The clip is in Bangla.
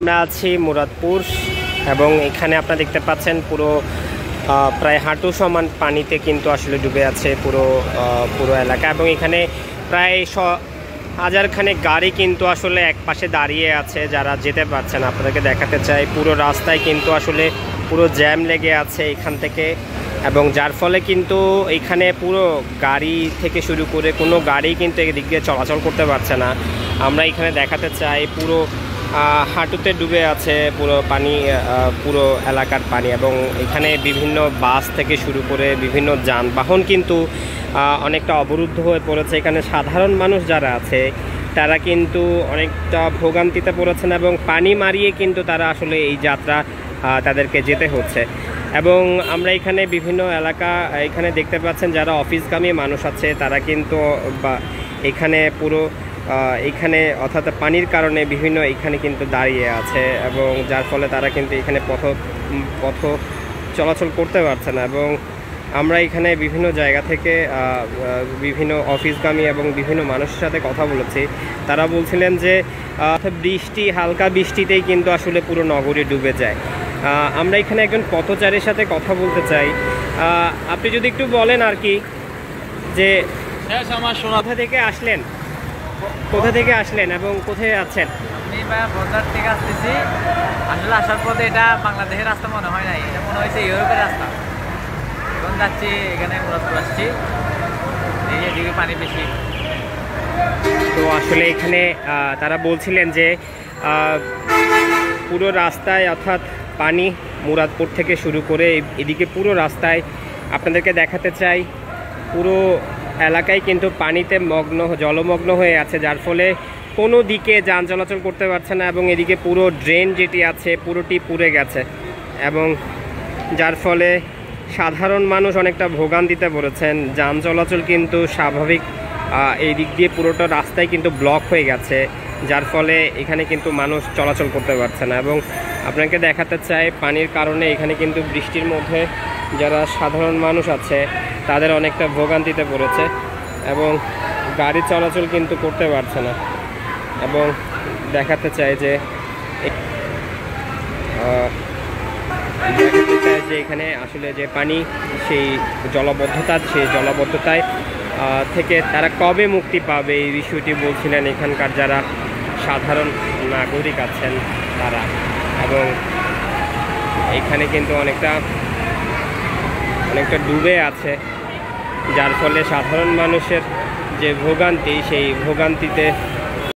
আমরা আছি মুরাদপুর এবং এখানে আপনারা দেখতে পাচ্ছেন পুরো প্রায় হাঁটু সমান পানিতে কিন্তু আসলে ডুবে আছে পুরো এলাকা এবং এখানে প্রায় হাজারখানেক গাড়ি কিন্তু আসলে এক পাশে দাঁড়িয়ে আছে, যারা যেতে পারছেন। আপনাদেরকে দেখাতে চাই পুরো রাস্তায় কিন্তু আসলে পুরো জ্যাম লেগে আছে এখান থেকে, এবং যার ফলে কিন্তু এখানে পুরো গাড়ি থেকে শুরু করে কোনো গাড়ি কিন্তু এদিক দিয়ে চলাচল করতে পারছে না। আমরা এখানে দেখাতে চাই পুরো হাঁটুতে ডুবে আছে পুরো পানি, পুরো এলাকার পানি, এবং এখানে বিভিন্ন বাস থেকে শুরু করে বিভিন্ন যানবাহন কিন্তু অনেকটা অবরুদ্ধ হয়ে পড়েছে। এখানে সাধারণ মানুষ যারা আছে তারা কিন্তু অনেকটা ভোগান্তিতে পড়েছেন এবং পানি মারিয়ে কিন্তু তারা আসলে এই যাত্রা তাদেরকে যেতে হচ্ছে। এবং আমরা এখানে বিভিন্ন এলাকা এখানে দেখতে পাচ্ছেন যারা অফিসগামী মানুষ আছে তারা কিন্তু এখানে পুরো এখানে অর্থাৎ পানির কারণে বিভিন্ন এখানে কিন্তু দাঁড়িয়ে আছে, এবং যার ফলে তারা কিন্তু এখানে পথ চলাচল করতে পারছে না। এবং আমরা এখানে বিভিন্ন জায়গা থেকে বিভিন্ন অফিসগামী এবং বিভিন্ন মানুষের সাথে কথা বলেছি। তারা বলছিলেন যে হালকা বৃষ্টিতেই কিন্তু আসলে পুরো নগরী ডুবে যায়। আমরা এখানে একজন পথচারীর সাথে কথা বলতে চাই। আপনি যদি একটু বলেন আর কি, যে কোথা থেকে আসলেন এবং কোথায় আছেন? আমি বাজার থেকে আসতেছি। আসলে আসার পথে এটা বাংলাদেশের রাস্তা মনে হয় নাই, এটা মনে হয়েছে ইউরোপের রাস্তা। এখন যাচ্ছি এখানে মুরাদপুর আসছি, এদিকে পানি বেশি। তো আসলে এখানে তারা বলছিলেন যে পুরো রাস্তায় অর্থাৎ পানি মুরাদপুর থেকে শুরু করে এদিকে পুরো রাস্তায় আপনাদেরকে দেখাতে চাই পুরো এলাকায় কিন্তু পানিতে জলমগ্ন হয়ে আছে, যার ফলে কোনো দিকে যান চলাচল করতে পারছে না, এবং এদিকে পুরো ড্রেন যেটি আছে পুরোটি পুড়ে গেছে, এবং যার ফলে সাধারণ মানুষ অনেকটা ভোগান্তিতে পড়েছেন। যান চলাচল কিন্তু স্বাভাবিক এই দিক দিয়ে পুরোটা রাস্তায় কিন্তু ব্লক হয়ে গেছে, যার ফলে এখানে কিন্তু মানুষ চলাচল করতে পারছে না। এবং আপনাকে দেখাতে চাই পানির কারণে এখানে কিন্তু বৃষ্টির মধ্যে যারা সাধারণ মানুষ আছে তাদের অনেকটা ভোগান্তিতে পড়েছে, এবং গাড়ি চলাচল কিন্তু করতে পারছে না। এবং দেখাতে চাই যে এখানে আসলে যে পানি সেই জলাবদ্ধতায় থেকে তারা কবে মুক্তি পাবে এই বিষয়টি বলছিলেন এখানকার যারা সাধারণ নাগরিক আছেন তারা। এবং এখানে কিন্তু অনেকটা ডুবে আছে, যার ফলে সাধারণ মানুষের যে ভোগান্তি সেই ভোগান্তিতে